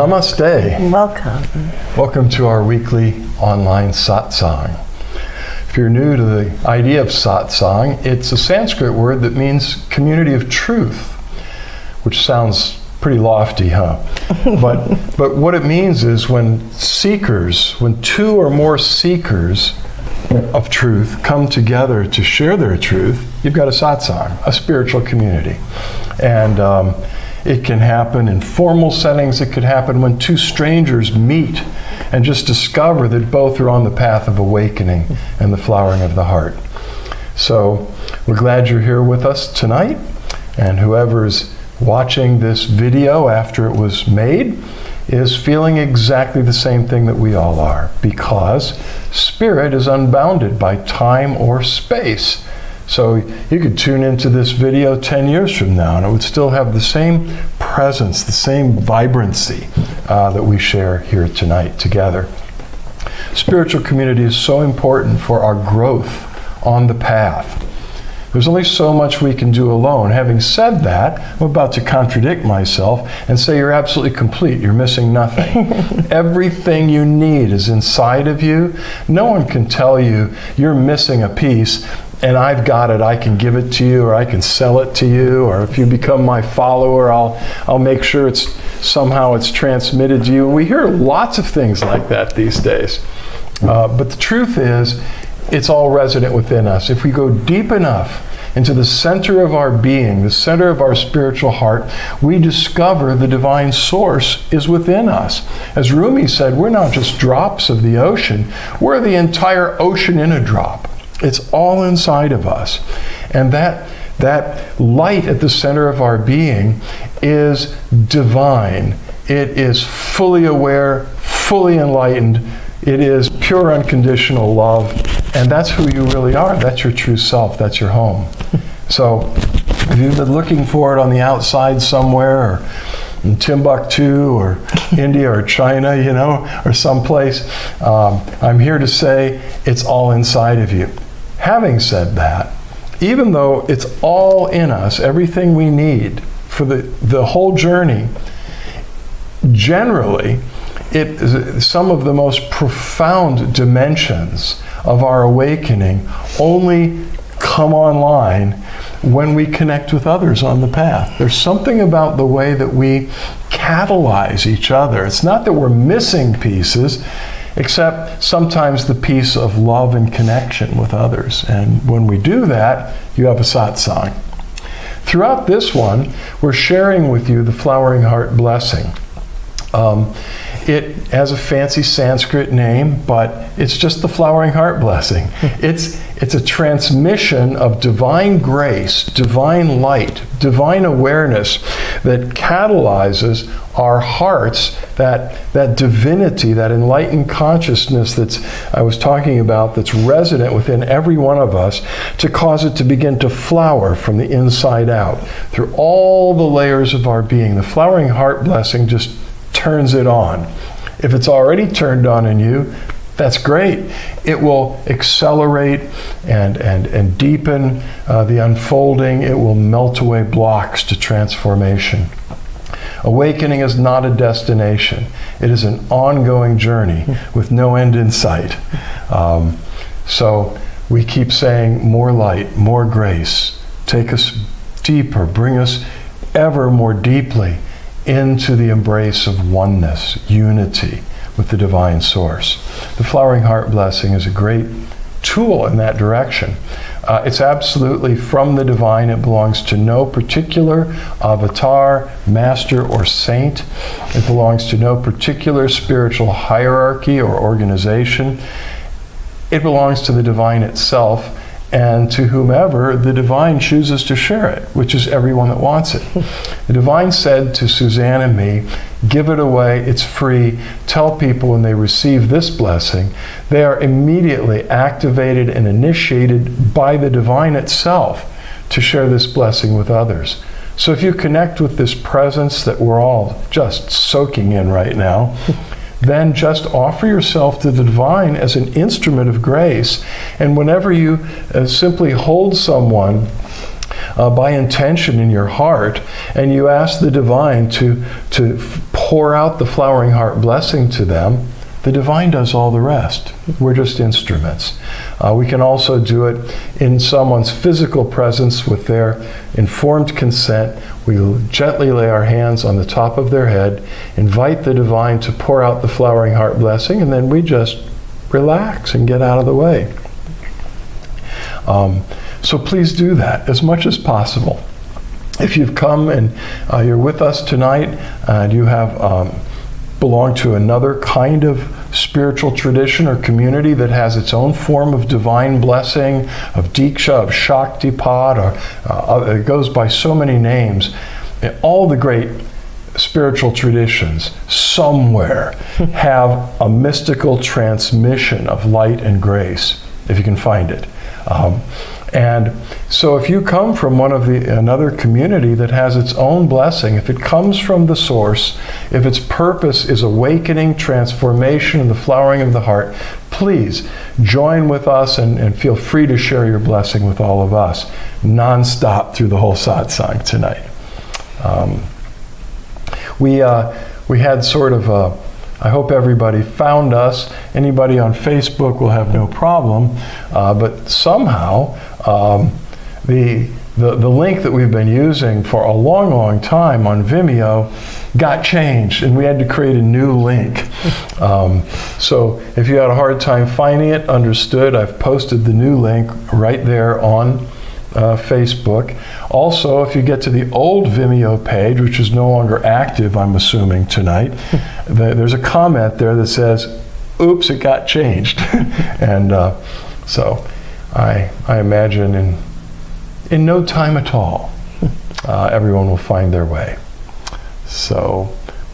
Namaste. Welcome. Welcome to our weekly online satsang. if you're new to the idea of satsang, it's a Sanskrit word that means community of truth, which sounds pretty lofty, huh? But what it means is when two or more seekers of truth come together to share their truth, you've got a satsang, a spiritual community. And it can happen in formal settings. It could happen when two strangers meet and just discover that both are on the path of awakening and the flowering of the heart. So we're glad you're here with us tonight. And whoever's watching this video after it was made is feeling exactly the same thing that we all are, because spirit is unbounded by time or space. So you could tune into this video 10 years from now and it would still have the same presence, the same vibrancy that we share here tonight together. Spiritual community is so important for our growth on the path. There's only so much we can do alone. Having said that, I'm about to contradict myself and say you're absolutely complete. You're missing nothing. Everything you need is inside of you. No one can tell you you're missing a piece and I've got it, I can give it to you, or I can sell it to you, or if you become my follower, I'll make sure somehow it's transmitted to you. And we hear lots of things like that these days. But the truth is, it's all resident within us. If we go deep enough into the center of our being, the center of our spiritual heart, we discover the divine source is within us. As Rumi said, we're not just drops of the ocean, we're the entire ocean in a drop. It's all inside of us. And that light at the center of our being is divine. It is fully aware, fully enlightened. It is pure unconditional love. And that's who you really are. That's your true self. That's your home. So if you've been looking for it on the outside somewhere, or in Timbuktu, or India, or China, or someplace, I'm here to say it's all inside of you. Having said that, even though it's all in us, everything we need for the whole journey, generally, some of the most profound dimensions of our awakening only come online when we connect with others on the path. There's something about the way that we catalyze each other. It's not that we're missing pieces, except sometimes the piece of love and connection with others. And when we do that, you have a satsang. Throughout this one, we're sharing with you the Flowering Heart Blessing. It has a fancy Sanskrit name, but it's just the Flowering Heart Blessing. It's a transmission of divine grace, divine light, divine awareness that catalyzes our hearts, that divinity, that enlightened consciousness I was talking about, that's resident within every one of us, to cause it to begin to flower from the inside out through all the layers of our being. The Flowering Heart Blessing just turns it on. If it's already turned on in you, that's great. It will accelerate and deepen the unfolding. It will melt away blocks to transformation. Awakening is not a destination. It is an ongoing journey with no end in sight. So we keep saying more light, more grace. Take us deeper, bring us ever more deeply into the embrace of oneness, unity with the divine source. The Flowering Heart Blessing is a great tool in that direction. It's absolutely from the divine. It belongs to no particular avatar, master, or saint. It belongs to no particular spiritual hierarchy or organization. It belongs to the divine itself, and to whomever the divine chooses to share it, which is everyone that wants it. The divine said to Suzanne and me, give it away, it's free. Tell people when they receive this blessing, they are immediately activated and initiated by the divine itself to share this blessing with others. So if you connect with this presence that we're all just soaking in right now, then just offer yourself to the divine as an instrument of grace. And whenever you simply hold someone by intention in your heart, and you ask the divine to pour out the Flowering Heart Blessing to them, The divine does all the rest. We're just instruments. We can also do it in someone's physical presence with their informed consent. We gently lay our hands on the top of their head, invite the divine to pour out the flowering heart blessing, and then we just relax and get out of the way. So please do that as much as possible. If you've come and you're with us tonight and you have belong to another kind of spiritual tradition or community that has its own form of divine blessing, of Diksha, of Shaktipat, or it goes by so many names. All the great spiritual traditions somewhere have a mystical transmission of light and grace, if you can find it. And so if you come from another community that has its own blessing, if it comes from the source, if its purpose is awakening, transformation, and the flowering of the heart, please join with us and feel free to share your blessing with all of us, non-stop through the whole satsang tonight. We had sort of I hope everybody found us. Anybody on Facebook will have no problem, but somehow the link that we've been using for a long, long time on Vimeo got changed, and we had to create a new link. So if you had a hard time finding it, understood, I've posted the new link right there on Facebook. Also, if you get to the old Vimeo page, which is no longer active, I'm assuming tonight, there's a comment there that says, oops, it got changed. And so I imagine in no time at all, everyone will find their way. So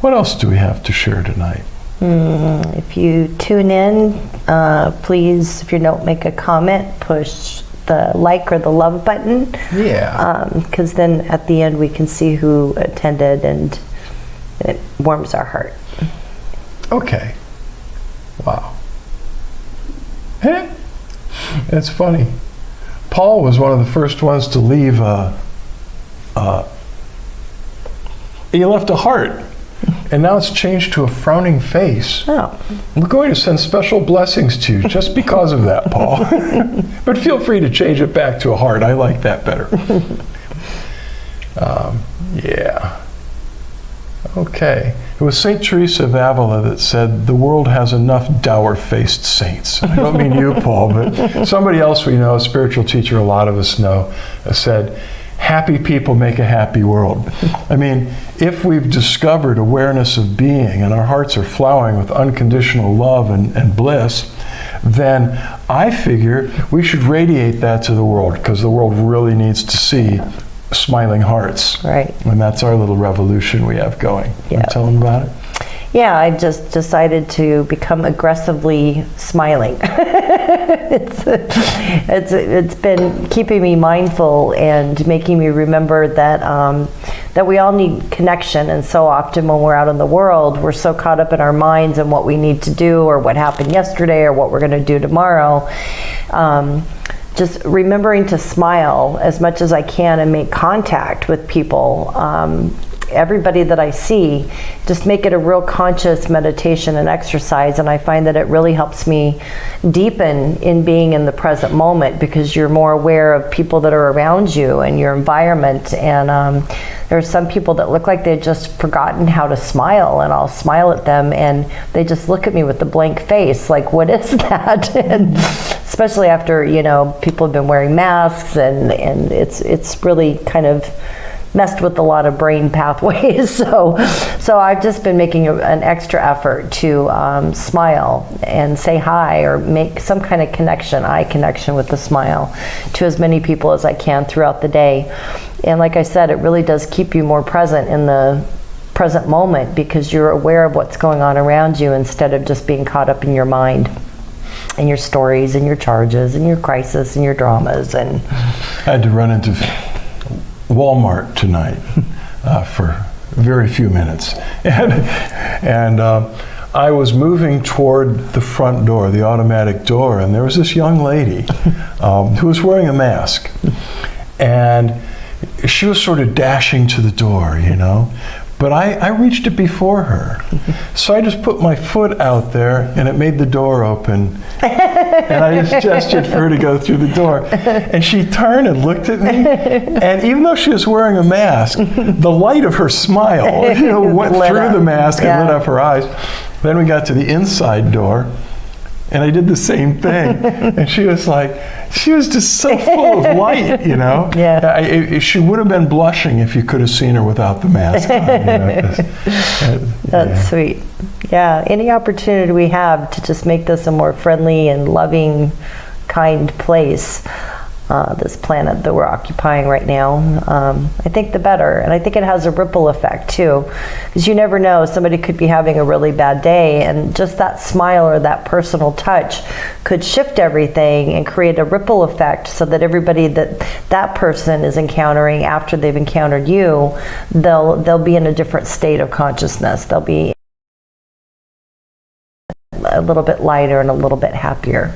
what else do we have to share tonight? If you tune in, please, if you don't make a comment, push the like or the love button. Yeah. Because then at the end we can see who attended, and it warms our heart. Okay. Wow. It's funny. Paul was one of the first ones to leave. He left a heart, and now it's changed to a frowning face. Oh. We're going to send special blessings to you just because of that, Paul. But feel free to change it back to a heart. I like that better. Yeah. Okay. It was St. Teresa of Avila that said, the world has enough dour-faced saints. I don't mean you, Paul, but somebody else we know, a spiritual teacher a lot of us know, said, happy people make a happy world. I mean, if we've discovered awareness of being and our hearts are flowering with unconditional love and bliss, then I figure we should radiate that to the world, because the world really needs to see smiling hearts. Right. And that's our little revolution we have going. Yeah. Want to tell them about it? Yeah, I just decided to become aggressively smiling. It's been keeping me mindful and making me remember that that we all need connection. And so often when we're out in the world, we're so caught up in our minds and what we need to do, or what happened yesterday, or what we're going to do tomorrow. Just remembering to smile as much as I can and make contact with people. Everybody that I see, just make it a real conscious meditation and exercise, and I find that it really helps me deepen in being in the present moment, because you're more aware of people that are around you and your environment. And there are some people that look like they've just forgotten how to smile, and I'll smile at them and they just look at me with a blank face like, what is that? And especially after, people have been wearing masks, and it's really kind of messed with a lot of brain pathways. So I've just been making an extra effort to smile and say hi, or make some kind of eye connection with the smile to as many people as I can throughout the day. And like I said, it really does keep you more present in the present moment, because you're aware of what's going on around you instead of just being caught up in your mind and your stories and your charges and your crisis and your dramas. And I had to run into Walmart tonight for very few minutes, and I was moving toward the front door, the automatic door, and there was this young lady who was wearing a mask, and she was sort of dashing to the door, but I reached it before her. So I just put my foot out there, and it made the door open. And I just gestured for her to go through the door. And she turned and looked at me, and even though she was wearing a mask, the light of her smile, went through the mask and lit up her eyes. Then we got to the inside door, and I did the same thing. And she was just so full of light, Yeah. She would have been blushing if you could have seen her without the mask on. That's sweet. Yeah, any opportunity we have to just make this a more friendly and loving, kind place, this planet that we're occupying right now, I think the better. And I think it has a ripple effect too, because you never know, somebody could be having a really bad day, and just that smile or that personal touch could shift everything and create a ripple effect, so that everybody that person is encountering after they've encountered you, they'll be in a different state of consciousness. They'll be a little bit lighter and a little bit happier.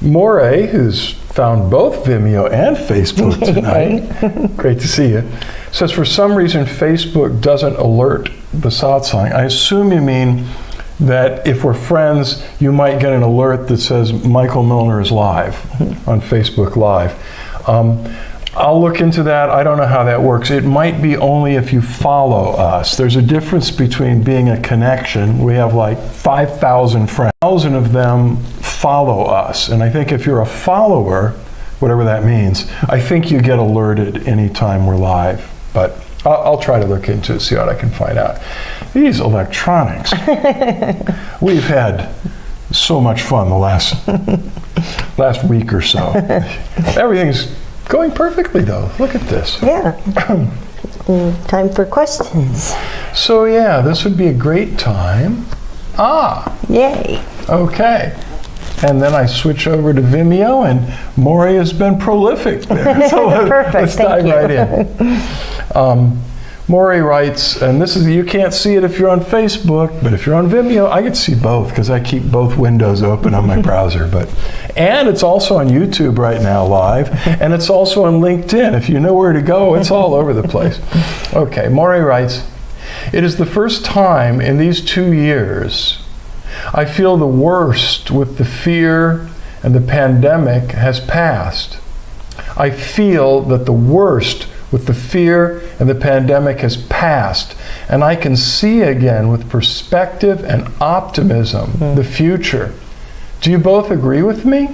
Moray, who's found both Vimeo and Facebook tonight, great to see you, says for some reason Facebook doesn't alert the satsang. I assume you mean that if we're friends, you might get an alert that says Michael Milner is live on Facebook Live. I'll look into that. I don't know how that works. It might be only if you follow us. There's a difference between being a connection. We have like 5,000 friends. 1,000 of them follow us. And I think if you're a follower, whatever that means, I think you get alerted anytime we're live. But I'll try to look into it, see what I can find out. These electronics. We've had so much fun the last week or so. Everything's going perfectly, though. Look at this. Yeah. Time for questions. So, yeah, this would be a great time. Yay. Okay. And then I switch over to Vimeo, and Maury has been prolific there. So Perfect. let's dive right in. Maury writes, and this is, you can't see it if you're on Facebook, but if you're on Vimeo, I get to see both because I keep both windows open on my browser. And it's also on YouTube right now live, and it's also on LinkedIn. If you know where to go, it's all over the place. Okay, Maury writes, it is the first time in these 2 years I feel the worst with the fear and the pandemic has passed. I feel that the worst with the fear and the pandemic has passed, and I can see again with perspective and optimism the future. Do you both agree with me?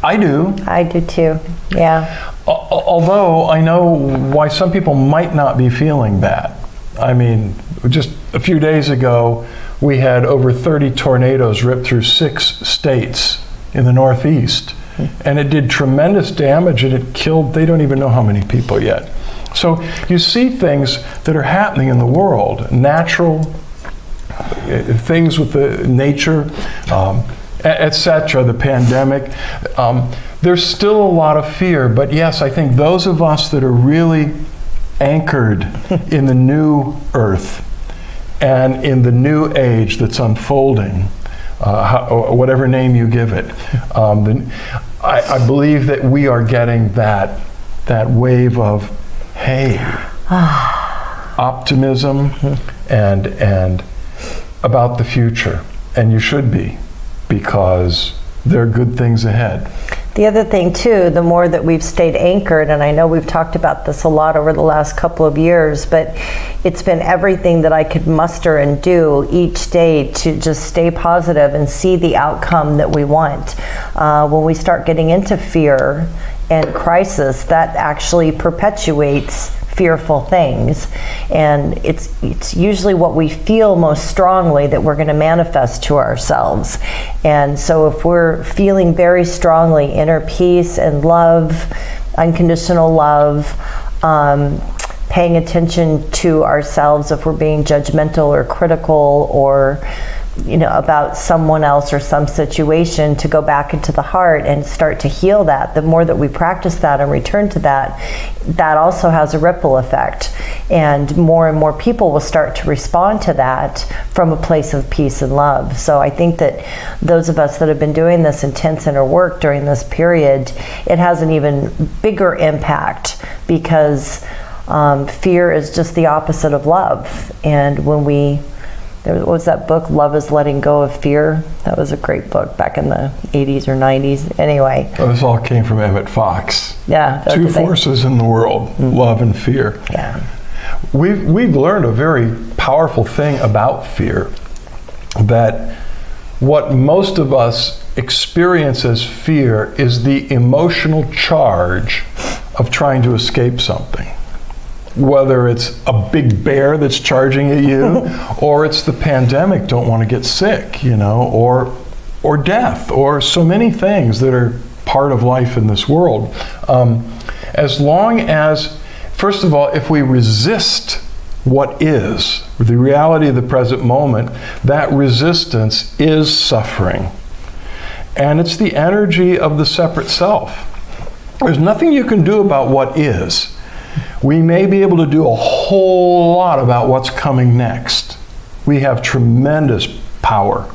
I do. I do too, yeah. Although I know why some people might not be feeling that. I mean, just a few days ago, we had over 30 tornadoes rip through 6 states in the Northeast. And it did tremendous damage, and it killed, they don't even know how many people yet. So you see things that are happening in the world, natural things with the nature, etc., the pandemic. There's still a lot of fear, but yes, I think those of us that are really anchored in the new earth and in the new age that's unfolding, whatever name you give it, I believe that we are getting that wave of, hey, optimism and about the future. And you should be, because there are good things ahead. The other thing too, the more that we've stayed anchored, and I know we've talked about this a lot over the last couple of years, but it's been everything that I could muster and do each day to just stay positive and see the outcome that we want. When we start getting into fear and crisis, that actually perpetuates fearful things, and it's usually what we feel most strongly that we're going to manifest to ourselves. And so if we're feeling very strongly inner peace and love, unconditional love, paying attention to ourselves if we're being judgmental or critical or about someone else or some situation, to go back into the heart and start to heal that. The more that we practice that and return to that, that also has a ripple effect. And more people will start to respond to that from a place of peace and love. So I think that those of us that have been doing this intense inner work during this period, it has an even bigger impact, because Fear is just the opposite of love. And when what was that book, Love is Letting Go of Fear? That was a great book back in the 80s or 90s. Anyway. Well, this all came from Emmett Fox. Yeah. Two forces in the world, love and fear. Yeah. We've learned a very powerful thing about fear, that what most of us experience as fear is the emotional charge of trying to escape something. Whether it's a big bear that's charging at you, or it's the pandemic, don't want to get sick, or death, or so many things that are part of life in this world. As long as, first of all, if we resist what is, the reality of the present moment, that resistance is suffering. And it's the energy of the separate self. There's nothing you can do about what is. We may be able to do a whole lot about what's coming next. We have tremendous power.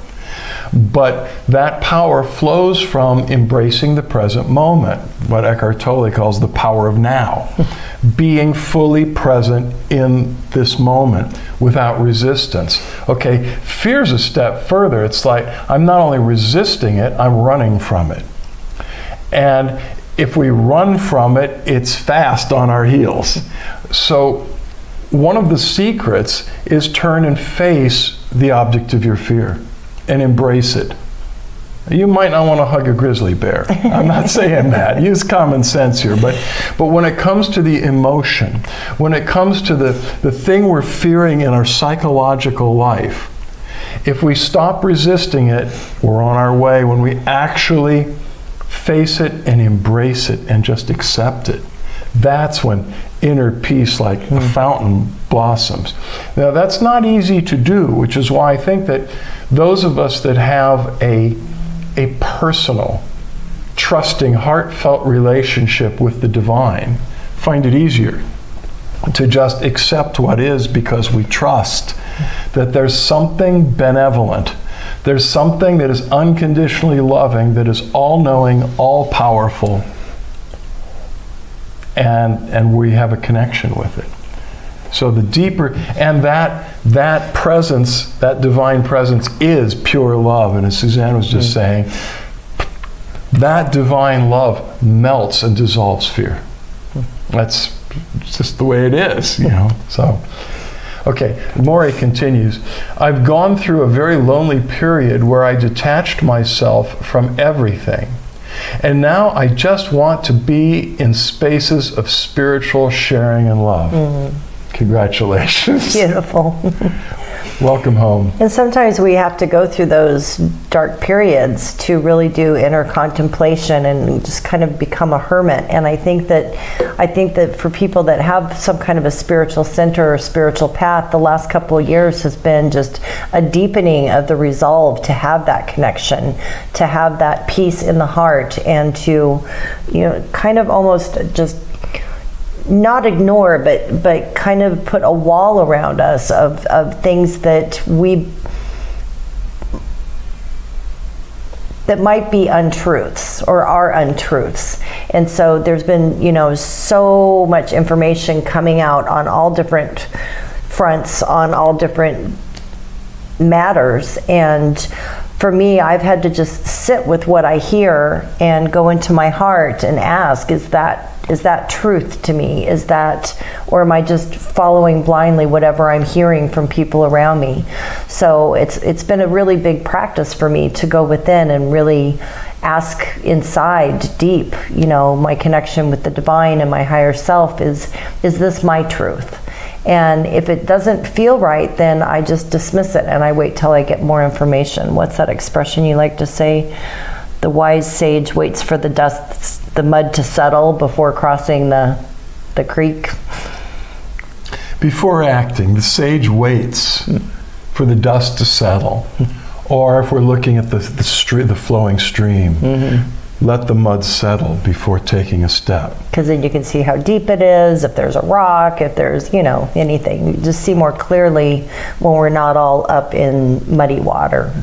But that power flows from embracing the present moment, what Eckhart Tolle calls the power of now. Being fully present in this moment without resistance. Okay, fear's a step further. It's like, I'm not only resisting it, I'm running from it. And if we run from it, it's fast on our heels. So one of the secrets is turn and face the object of your fear and embrace it. You might not want to hug a grizzly bear. I'm not saying that. Use common sense here. But when it comes to the emotion, when it comes to the thing we're fearing in our psychological life, if we stop resisting it, we're on our way. When we actually face it and embrace it and just accept it, that's when inner peace, like a fountain, blossoms. Now, that's not easy to do, which is why I think that those of us that have a personal, trusting, heartfelt relationship with the divine find it easier to just accept what is, because we trust that there's something benevolent. There's something that is unconditionally loving, that is all-knowing, all-powerful, and we have a connection with it. So the deeper, and that presence, that divine presence is pure love. And as Suzanne was just saying, that divine love melts and dissolves fear. That's just the way it is, So, okay, Morey continues. I've gone through a very lonely period where I detached myself from everything. And now I just want to be in spaces of spiritual sharing and love. Congratulations. Beautiful. Welcome home. And sometimes we have to go through those dark periods to really do inner contemplation and just kind of become a hermit. And I think that for people that have some kind of a spiritual center or spiritual path, the last couple of years has been just a deepening of the resolve to have that connection, to have that peace in the heart, and to, kind of almost just not ignore, but kind of put a wall around us of things that might be untruths or are untruths. And so there's been, so much information coming out on all different fronts, on all different matters. And for me, I've had to just sit with what I hear and go into my heart and ask, is that truth to me? Or am I just following blindly whatever I'm hearing from people around me? So it's been a really big practice for me to go within and really ask inside deep, my connection with the divine and my higher self, is this my truth? And if it doesn't feel right, then I just dismiss it and I wait till I get more information. What's that expression you like to say? The wise sage waits for the mud to settle before crossing the creek. Before acting, the sage waits for the dust to settle. Or if we're looking at the flowing stream, let the mud settle before taking a step. Because then you can see how deep it is, if there's a rock, if there's, anything. You just see more clearly when we're not all up in muddy water.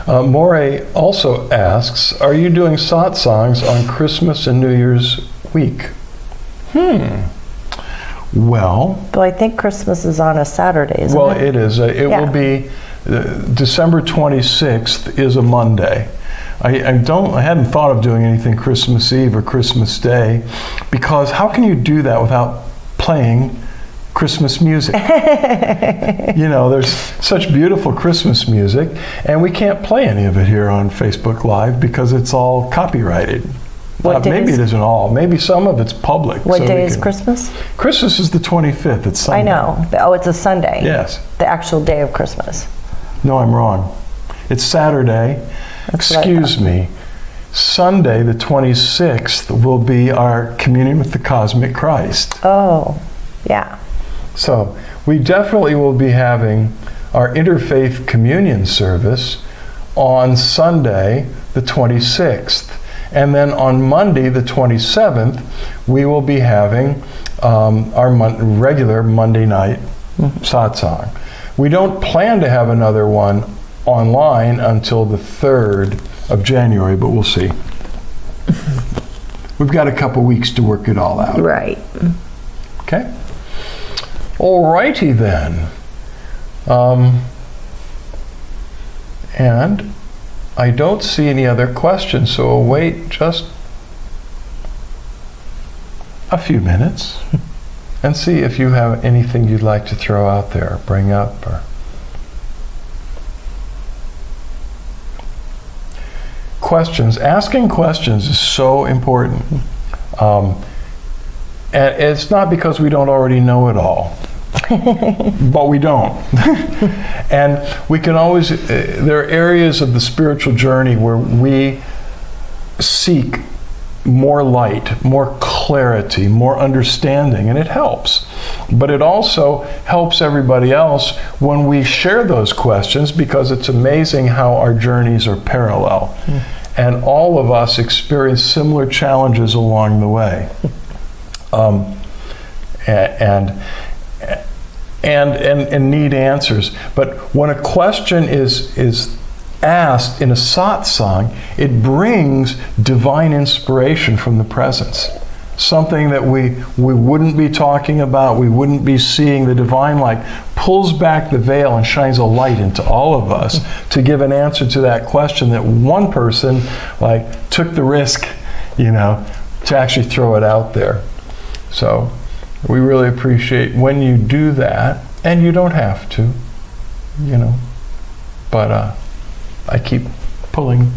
Morey also asks, are you doing satsangs on Christmas and New Year's week? Well, Though I think Christmas is on a Saturday, isn't well, it? it is. It Yeah. will be December 26th is a Monday. I hadn't thought of doing anything Christmas Eve or Christmas Day, because how can you do that without playing Christmas music? There's such beautiful Christmas music, and we can't play any of it here on Facebook Live because it's all copyrighted. Maybe it isn't all. Maybe some of it's public. What day is Christmas? Christmas is the 25th. It's Sunday. I know. Oh, it's a Sunday. Yes. The actual day of Christmas. No, I'm wrong. It's Saturday. That's what I Excuse me. Sunday, the 26th, will be our communion with the cosmic Christ. Oh, yeah. So we definitely will be having our interfaith communion service on Sunday, the 26th. And then on Monday, the 27th, we will be having our regular Monday night satsang. We don't plan to have another one online until the 3rd of January, but we'll see. We've got a couple weeks to work it all out. Right. Okay. All righty then. And I don't see any other questions, so we'll wait just a few minutes and see if you have anything you'd like to throw out there, bring up, or questions. Asking questions is so important. And it's not because we don't already know it all. But we don't. And we can always, there are areas of the spiritual journey where we seek more light, more clarity, more understanding, and it helps. But it also helps everybody else when we share those questions, because it's amazing how our journeys are parallel. And all of us experience similar challenges along the way. And need answers. But when a question is asked in a satsang, it brings divine inspiration from the presence. Something that we wouldn't be talking about, we wouldn't be seeing. The divine light pulls back the veil and shines a light into all of us to give an answer to that question that one person took the risk, to actually throw it out there. So we really appreciate when you do that, and you don't have to, but I keep pulling.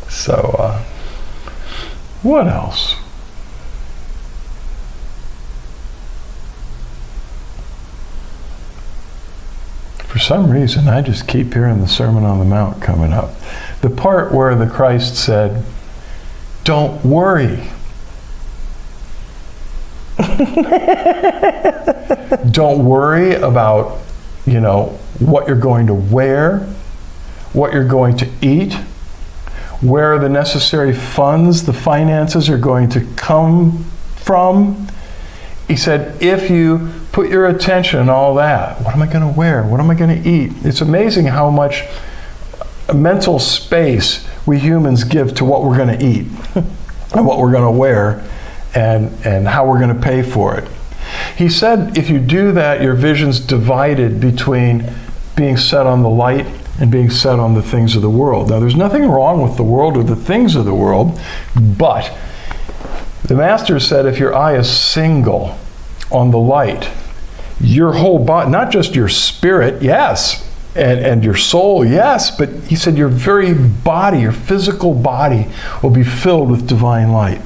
So, what else? For some reason, I just keep hearing the Sermon on the Mount coming up. The part where the Christ said, "Don't worry." Don't worry about, what you're going to wear, what you're going to eat, where the necessary funds, the finances are going to come from. He said, if you put your attention on all that, what am I going to wear? What am I going to eat? It's amazing how much mental space we humans give to what we're going to eat and what we're going to wear and how we're going to pay for it. He said, if you do that, your vision's divided between being set on the light and being set on the things of the world. Now, there's nothing wrong with the world or the things of the world, but the Master said if your eye is single on the light, your whole body, not just your spirit, yes, and your soul, yes, but he said your very body, your physical body, will be filled with divine light.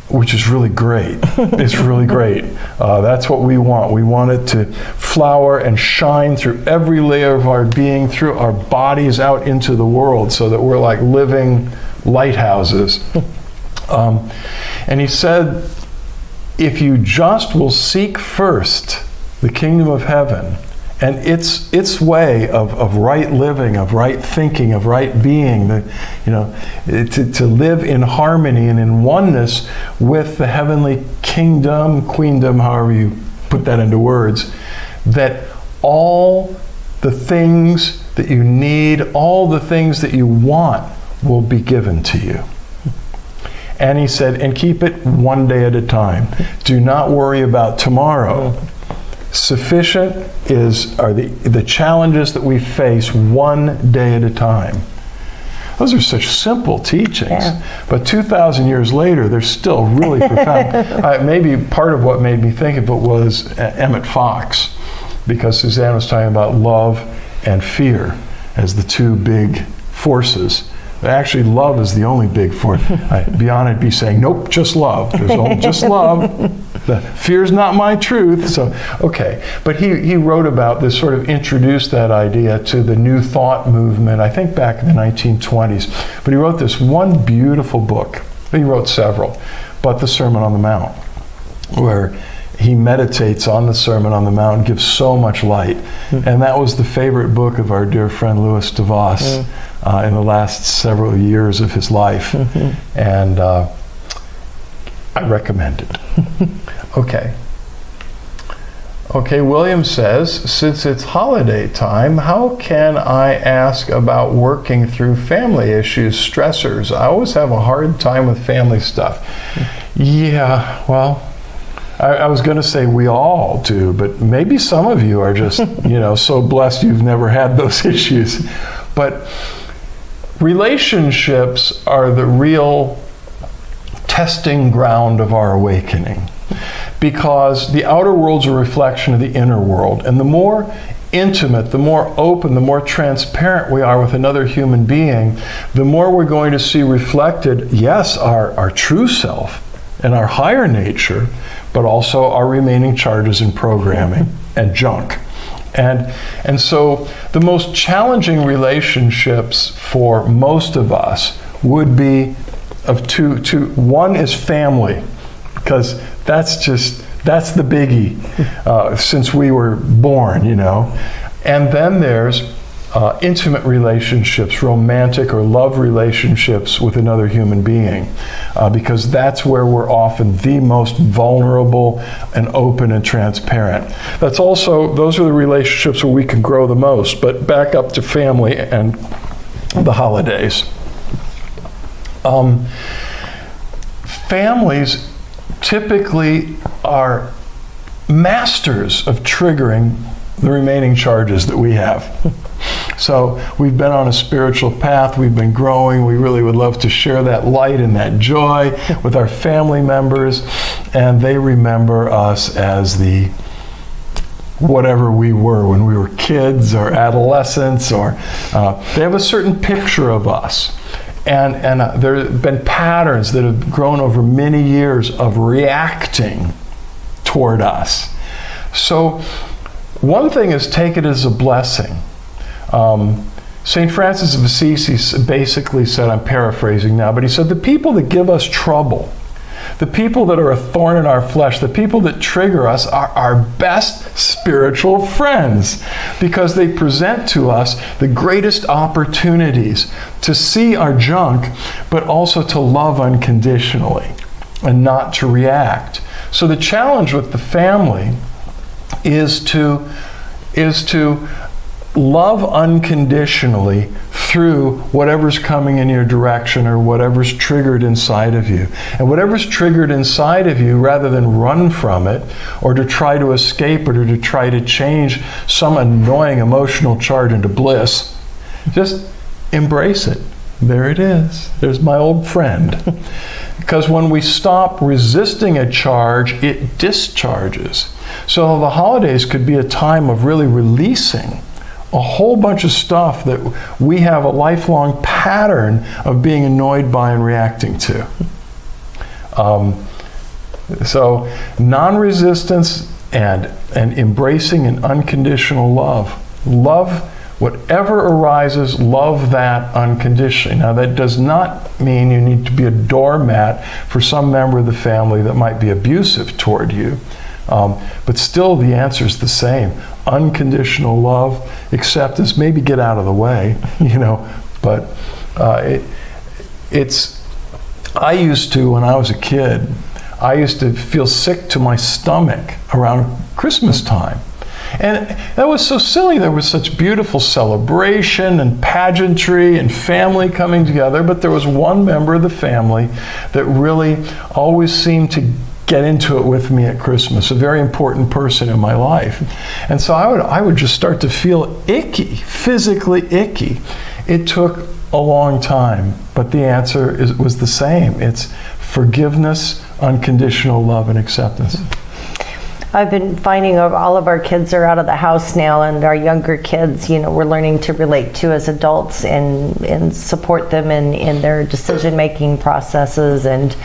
Which is really great. It's really great. That's what we want. We want it to flower and shine through every layer of our being, through our bodies out into the world, so that we're like living lighthouses. And he said, if you just will seek first the kingdom of heaven and its way of right living, of right thinking, of right being, to live in harmony and in oneness with the heavenly kingdom, queendom, however you put that into words, that all the things that you need, all the things that you want will be given to you. And he said, and keep it one day at a time. Do not worry about tomorrow. Sufficient are the challenges that we face one day at a time. Those are such simple teachings, but 2,000 years later, they're still really profound. Maybe part of what made me think of it was Emmett Fox, because Suzanne was talking about love and fear as the two big forces. Actually, love is the only big force. Beyond it'd be saying, nope, just love. There's only just love. The fear's not my truth. So, okay. But he wrote about this, sort of introduced that idea to the New Thought movement, I think back in the 1920s. But he wrote this one beautiful book. He wrote several, but the Sermon on the Mount, where he meditates on the Sermon on the Mount and gives so much light. And that was the favorite book of our dear friend Louis DeVos in the last several years of his life. And I recommend it. Okay, William says, since it's holiday time, how can I ask about working through family issues, stressors? I always have a hard time with family stuff. Yeah, well, I was going to say we all do, but maybe some of you are just, so blessed you've never had those issues. But relationships are the real testing ground of our awakening, because the outer world's a reflection of the inner world. And the more intimate, the more open, the more transparent we are with another human being, the more we're going to see reflected, yes, our true self and our higher nature, but also our remaining charges and programming and junk. And so the most challenging relationships for most of us would be of two. One is family, because that's the biggie since we were born, And then there's intimate relationships, romantic or love relationships with another human being, because that's where we're often the most vulnerable and open and transparent. Those are the relationships where we can grow the most. But back up to family and the holidays. Families typically are masters of triggering the remaining charges that we have. So we've been on a spiritual path, we've been growing, we really would love to share that light and that joy with our family members, and they remember us as the whatever we were when we were kids or adolescents, or they have a certain picture of us. And there have been patterns that have grown over many years of reacting toward us. So one thing is, take it as a blessing. St. Francis of Assisi basically said, I'm paraphrasing now, but he said, the people that give us trouble, the people that are a thorn in our flesh, the people that trigger us are our best spiritual friends, because they present to us the greatest opportunities to see our junk, but also to love unconditionally and not to react. So the challenge with the family is to love unconditionally through whatever's coming in your direction or whatever's triggered inside of you. And whatever's triggered inside of you, rather than run from it or to try to escape it or to try to change some annoying emotional charge into bliss, just embrace it. There it is. There's my old friend. Because when we stop resisting a charge, it discharges. So the holidays could be a time of really releasing a whole bunch of stuff that we have a lifelong pattern of being annoyed by and reacting to. So non-resistance and embracing an unconditional love. Love whatever arises, love that unconditionally. Now that does not mean you need to be a doormat for some member of the family that might be abusive toward you. But still the answer is the same. Unconditional love, acceptance, maybe get out of the way, but I used to, when I was a kid, I used to feel sick to my stomach around Christmas time. And that was so silly. There was such beautiful celebration and pageantry and family coming together, but there was one member of the family that really always seemed to get into it with me at Christmas, a very important person in my life. And so I would just start to feel icky, physically icky. It took a long time, but the answer was the same. It's forgiveness, unconditional love, and acceptance. I've been finding all of our kids are out of the house now, and our younger kids, we're learning to relate to as adults and support them in their decision-making processes and,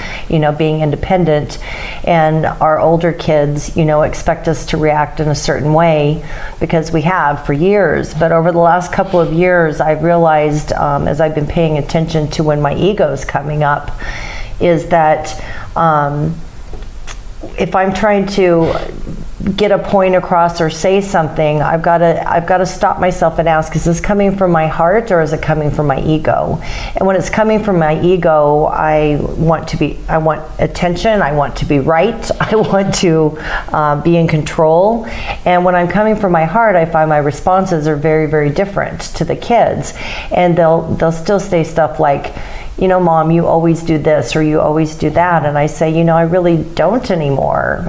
being independent. And our older kids, expect us to react in a certain way because we have for years. But over the last couple of years, I've realized, as I've been paying attention to when my ego is coming up, is that if I'm trying to get a point across or say something, I've got to stop myself and ask, is this coming from my heart or is it coming from my ego? And when it's coming from my ego, I want attention, I want to be right, I want to be in control. And when I'm coming from my heart, I find my responses are very, very different to the kids. And they'll still say stuff like, Mom, you always do this or you always do that. And I say, I really don't anymore.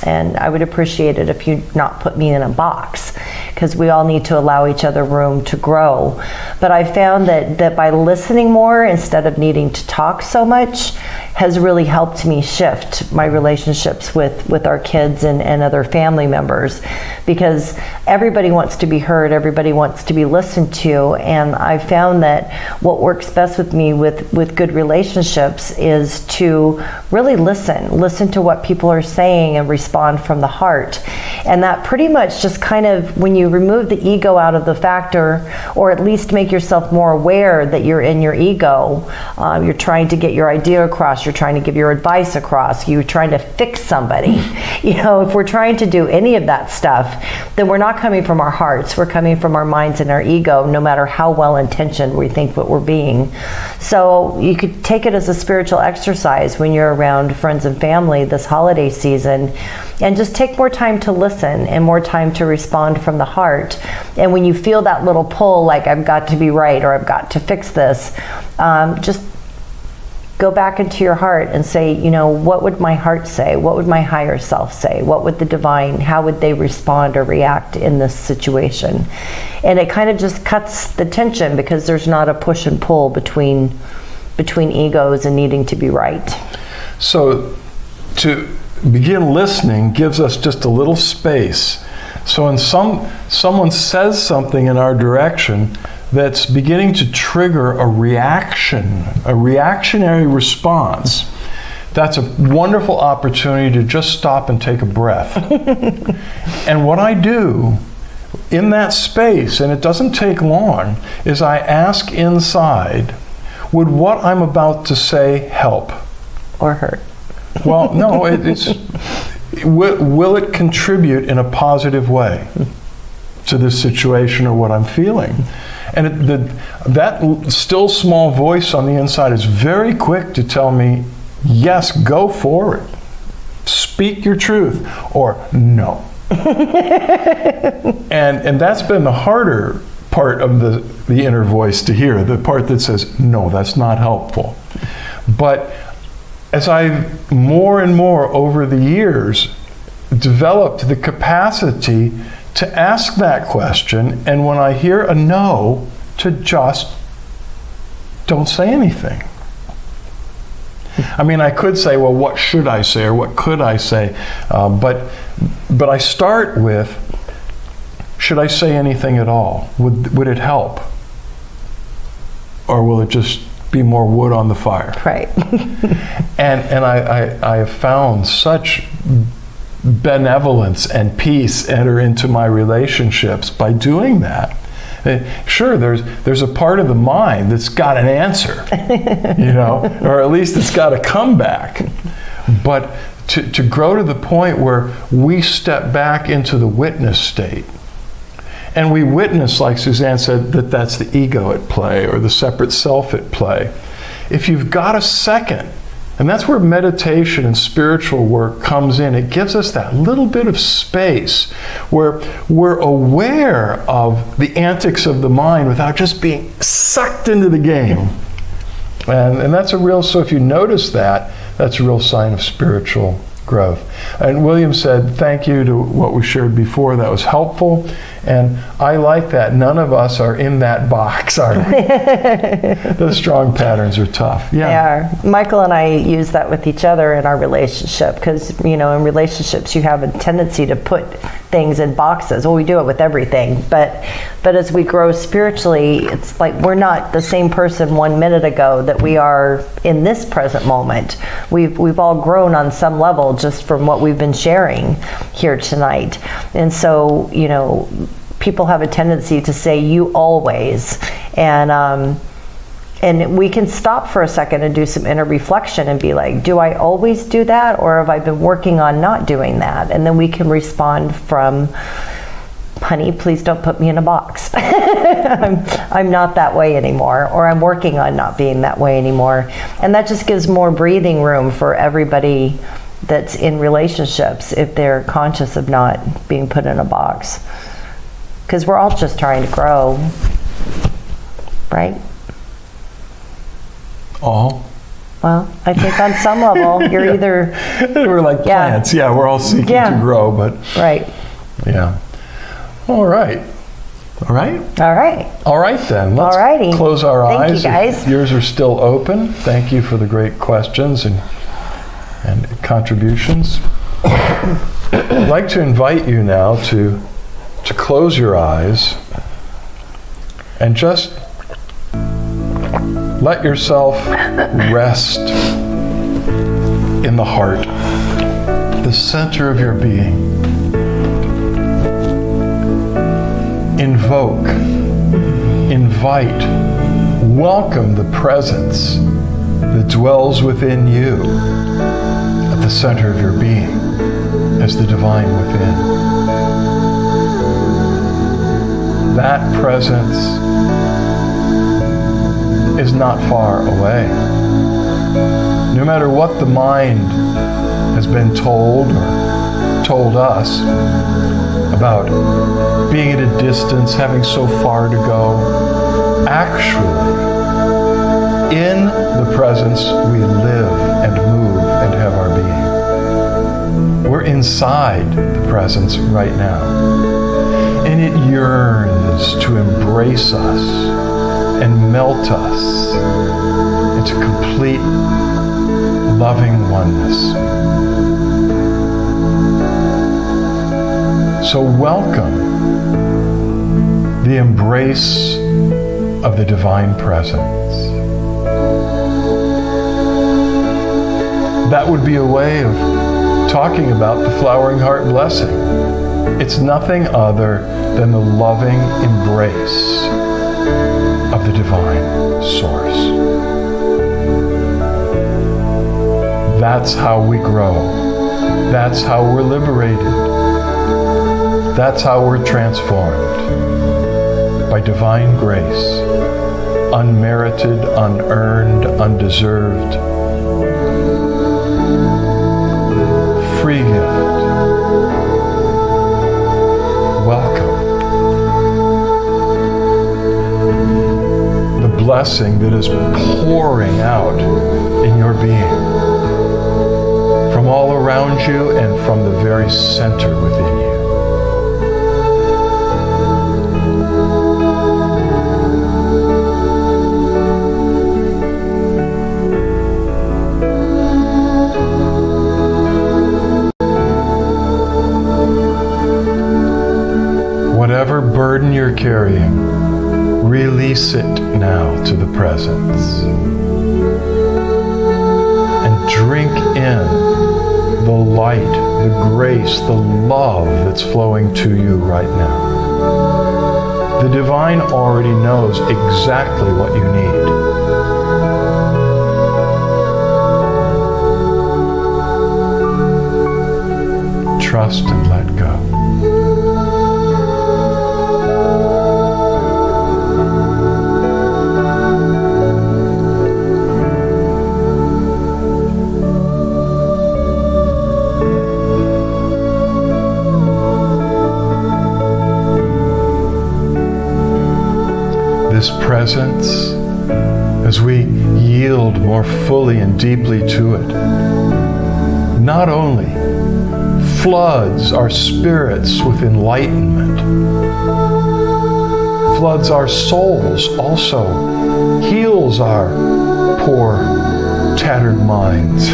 And I would appreciate it if you not put me in a box, because we all need to allow each other room to grow. But I found that by listening more instead of needing to talk so much has really helped me shift my relationships with our kids and other family members, because everybody wants to be heard, everybody wants to be listened to. And I found that what works best with me with good relationships is to really listen to what people are saying and respond from the heart. And that pretty much just kind of, when you remove the ego out of the factor, or at least make yourself more aware that you're in your ego, you're trying to get your idea across, you're trying to give your advice across, you're trying to fix somebody. If we're trying to do any of that stuff, then we're not coming from our hearts, we're coming from our minds and our ego, no matter how well-intentioned we think what we're being. So you could take it as a spiritual exercise when you're around friends and family this holiday season, and just take more time to listen and more time to respond from the heart. And when you feel that little pull, like I've got to be right or I've got to fix this, just go back into your heart and say, what would my heart say? What would my higher self say? What would the divine, how would they respond or react in this situation? And it kind of just cuts the tension, because there's not a push and pull between egos and needing to be right. So to begin listening gives us just a little space. So when someone says something in our direction that's beginning to trigger a reactionary response, that's a wonderful opportunity to just stop and take a breath. And what I do in that space, and it doesn't take long, is I ask inside, would what I'm about to say help? Or hurt? Well, no, will it contribute in a positive way to this situation or what I'm feeling? And that still small voice on the inside is very quick to tell me, yes, go for it. Speak your truth, or no. and that's been the harder part of the inner voice to hear, the part that says, no, that's not helpful. But as I've more and more over the years developed the capacity to ask that question, and when I hear a no, to just don't say anything. I mean, I could say, well, what should I say, or what could I say? But I start with, should I say anything at all? Would it help? Or will it just be more wood on the fire? Right. And I have found such benevolence and peace enter into my relationships by doing that. Sure, there's a part of the mind that's got an answer, or at least it's got a comeback. But to grow to the point where we step back into the witness state, and we witness, like Suzanne said, that's the ego at play or the separate self at play. If you've got a second And that's where meditation and spiritual work comes in. It gives us that little bit of space where we're aware of the antics of the mind without just being sucked into the game. And that's a real, so if you notice that, that's a real sign of spiritual growth. And William said, thank you to what we shared before. That was helpful. And I like that. None of us are in that box, are we? Those strong patterns are tough. Yeah. They are. Michael and I use that with each other in our relationship because, in relationships you have a tendency to put things in boxes. Well, we do it with everything. But as we grow spiritually, it's like we're not the same person 1 minute ago that we are in this present moment. We've all grown on some level just from what we've been sharing here tonight. And so, people have a tendency to say you always, and we can stop for a second and do some inner reflection and be like, do I always do that, or have I been working on not doing that? And then we can respond from, honey, please don't put me in a box. I'm not that way anymore, or I'm working on not being that way anymore. And that just gives more breathing room for everybody that's in relationships if they're conscious of not being put in a box. Because we're all just trying to grow, right? All? Well, I think on some level, you're either... We're like plants. Yeah, we're all seeking to grow, but... Right. Yeah. All right. All right? All right. All right, then. Let's Alrighty. close our eyes. Thank you, guys. If yours are still open. Thank you for the great questions and contributions. I'd like to invite you now to close your eyes and just let yourself rest in the heart, the center of your being. Invoke, invite, welcome the presence that dwells within you at the center of your being as the divine within. That presence is not far away. No matter what the mind has been told or told us about being at a distance, having so far to go, actually, in the presence we live and move and have our being. We're inside the presence right now. And it yearns to embrace us and melt us into complete loving oneness. So welcome the embrace of the divine presence. That would be a way of talking about the flowering heart blessing. It's nothing other than the loving embrace of the divine source. That's how we grow. That's how we're liberated. That's how we're transformed. By divine grace, unmerited, unearned, undeserved, free gift. Welcome. The blessing that is pouring out in your being from all around you and from the very center within you. Whatever burden you're carrying, release it now to the presence. And drink in the light, the grace, the love that's flowing to you right now. The divine already knows exactly what you need. Trust and let go. presence, as we yield more fully and deeply to it, not only floods our spirits with enlightenment, floods our souls, also heals our poor, tattered minds,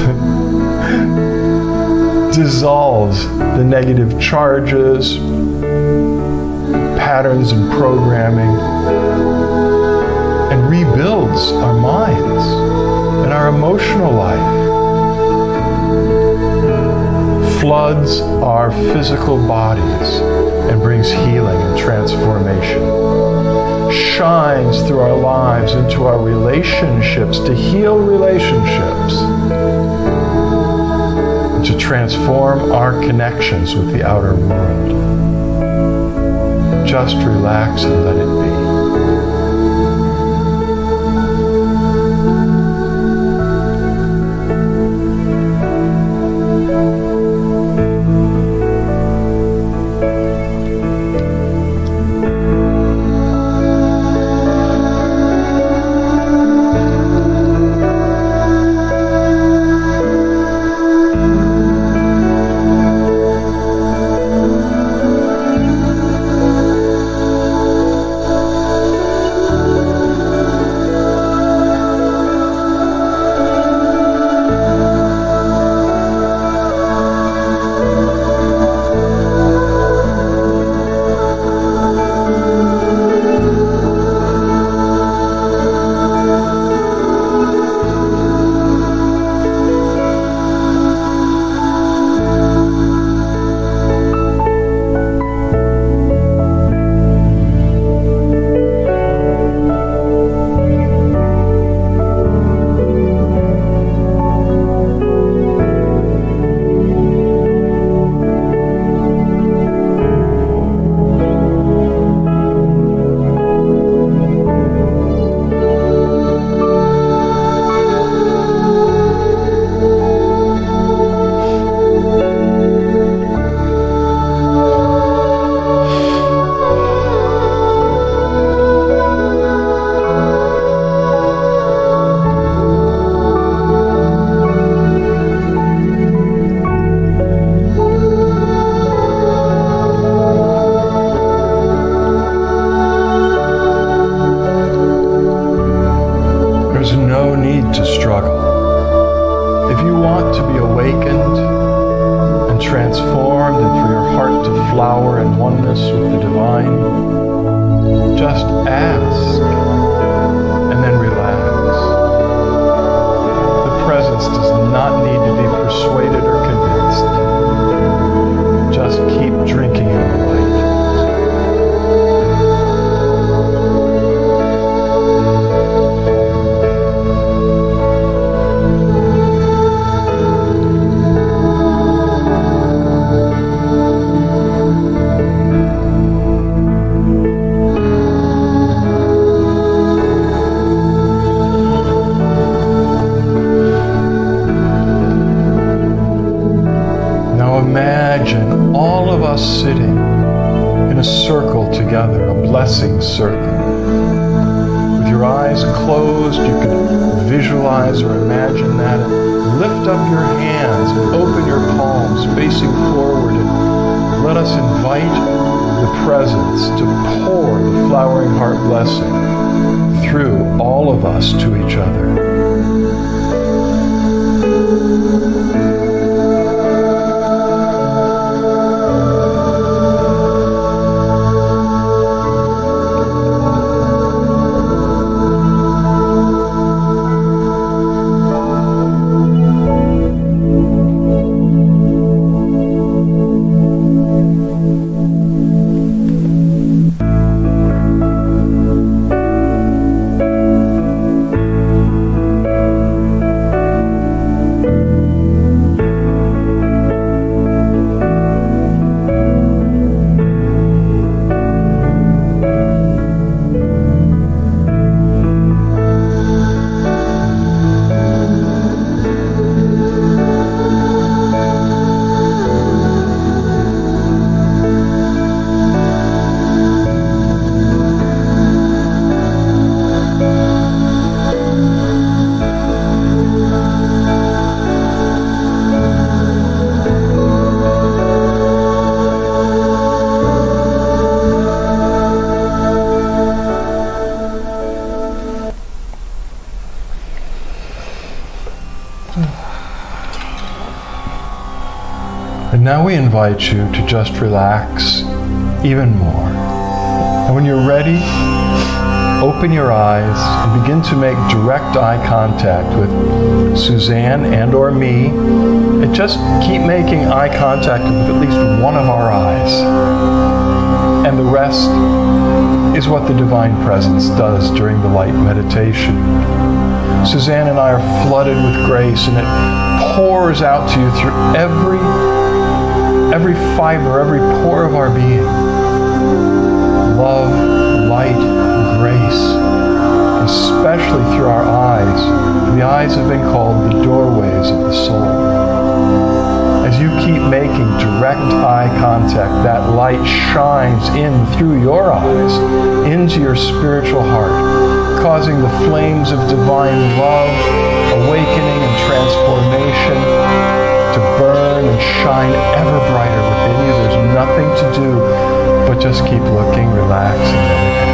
dissolves the negative charges, patterns and programming, and rebuilds our minds and our emotional life. Floods our physical bodies and brings healing and transformation. Shines through our lives into our relationships to heal relationships, and to transform our connections with the outer world. Just relax and let it be. Transformed and for your heart to flower in oneness with the divine, just ask and then relax. The presence does not need to be persuaded or convinced. Just keep drinking in the light. Imagine all of us sitting in a circle together, a blessing circle. With your eyes closed, you can visualize or imagine that, and lift up your hands and open your palms facing forward, and let us invite the presence to pour the flowering heart blessing through all of us to each other. And now we invite you to just relax even more. And when you're ready, open your eyes and begin to make direct eye contact with Suzanne and or me. And just keep making eye contact with at least one of our eyes. And the rest is what the Divine Presence does during the light meditation. Suzanne and I are flooded with grace, and it pours out to you through every fiber, every pore of our being. Love, light, grace, especially through our eyes. The eyes have been called the doorways of the soul. As you keep making direct eye contact, that light shines in through your eyes into your spiritual heart, causing the flames of divine love, awakening and transformation to burn and shine ever brighter within you. There's nothing to do but just keep looking, relax, and let it happen.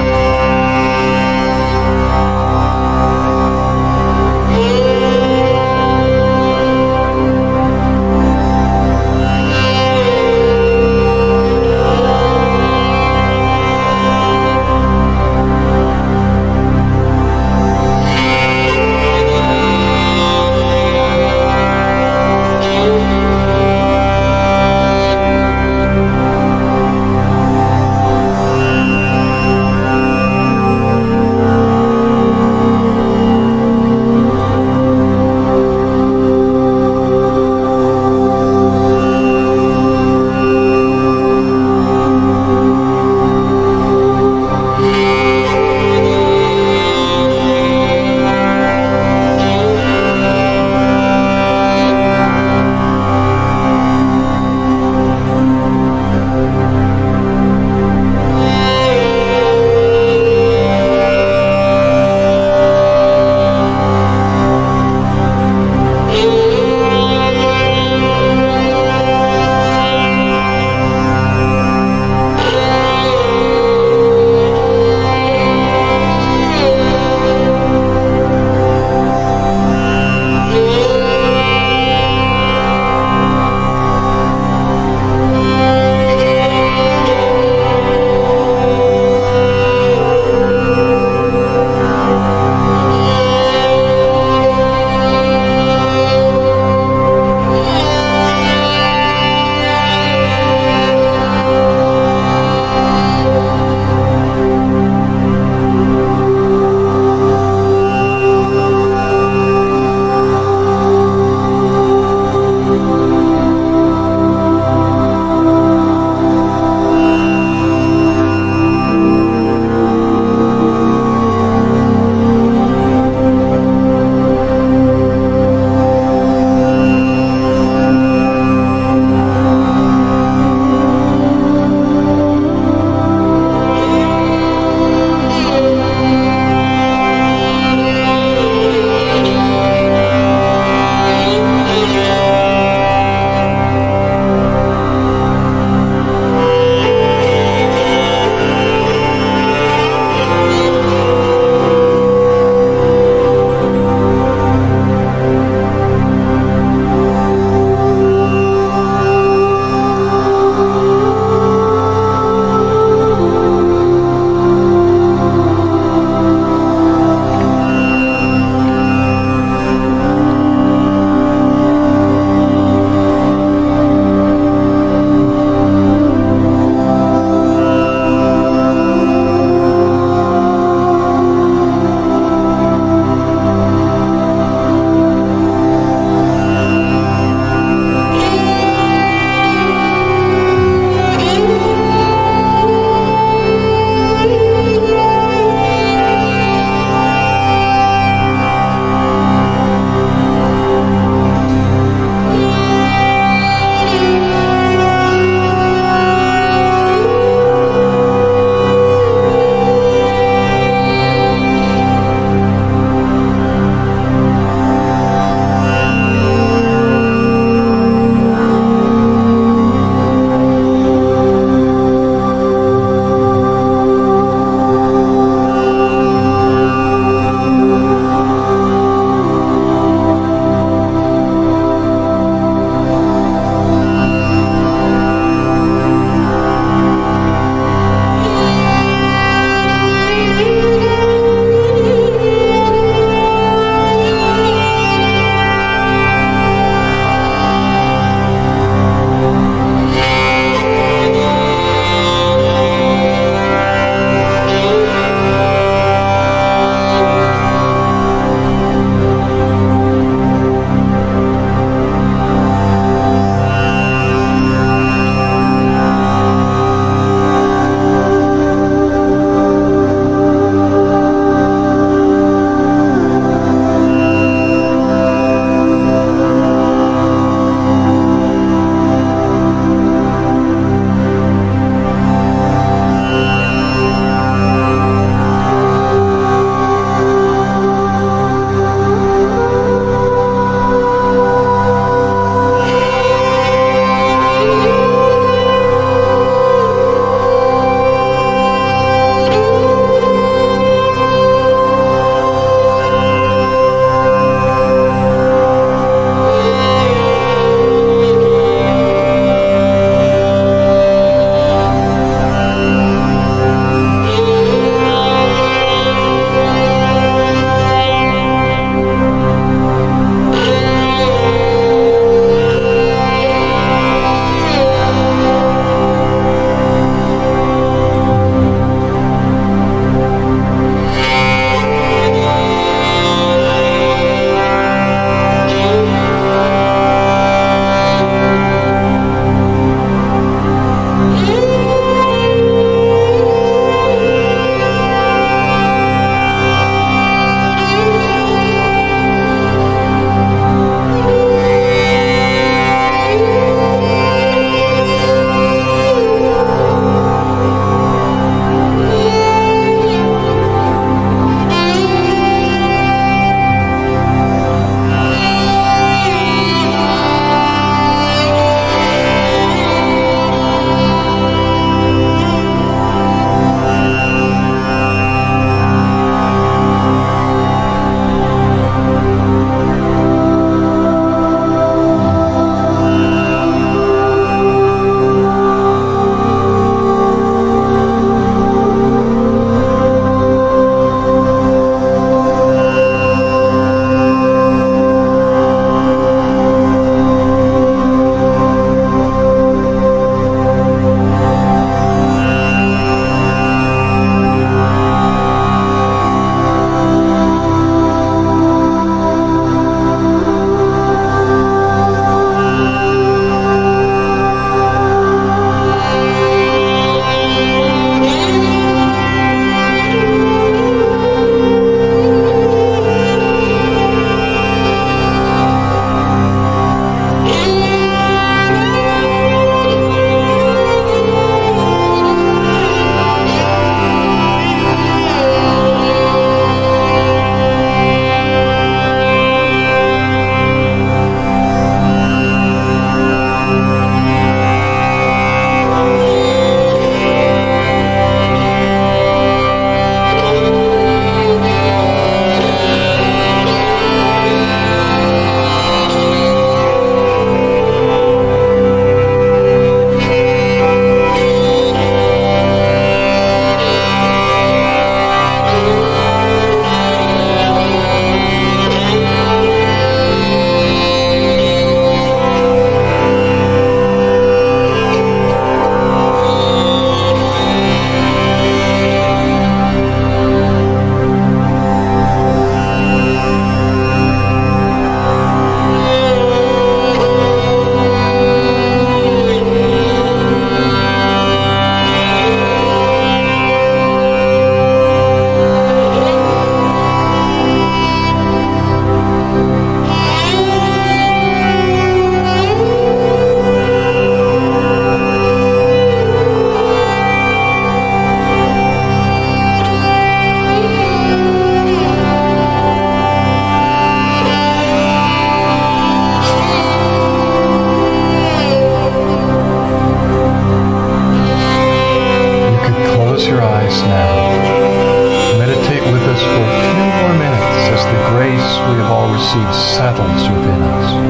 us now. Meditate with us for a few more minutes as the grace we have all received settles within us.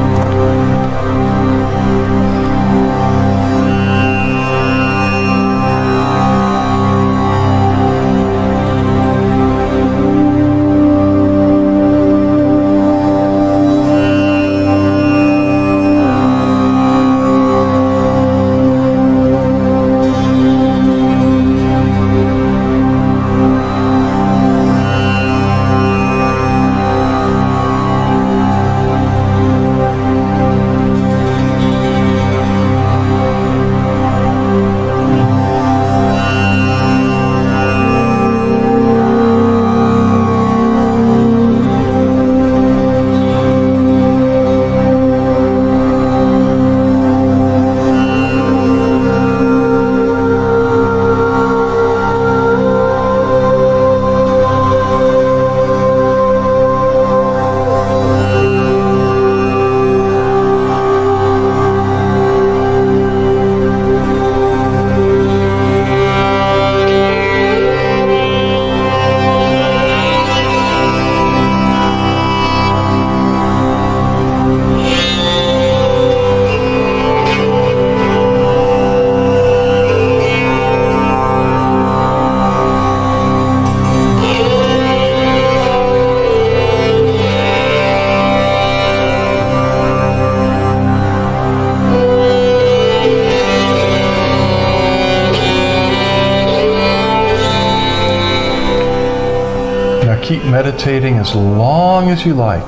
Keep meditating as long as you like.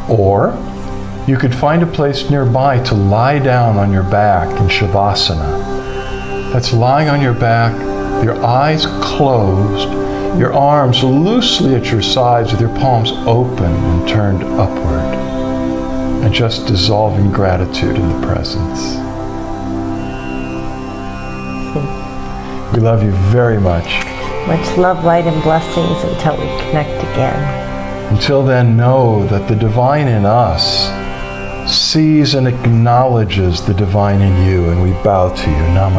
Or you could find a place nearby to lie down on your back in Shavasana. That's lying on your back, your eyes closed, your arms loosely at your sides with your palms open and turned upward, and just dissolving gratitude in the presence. We love you very much. Much love, light, and blessings until we connect again. Until then, know that the divine in us sees and acknowledges the divine in you, and we bow to you. Namaste.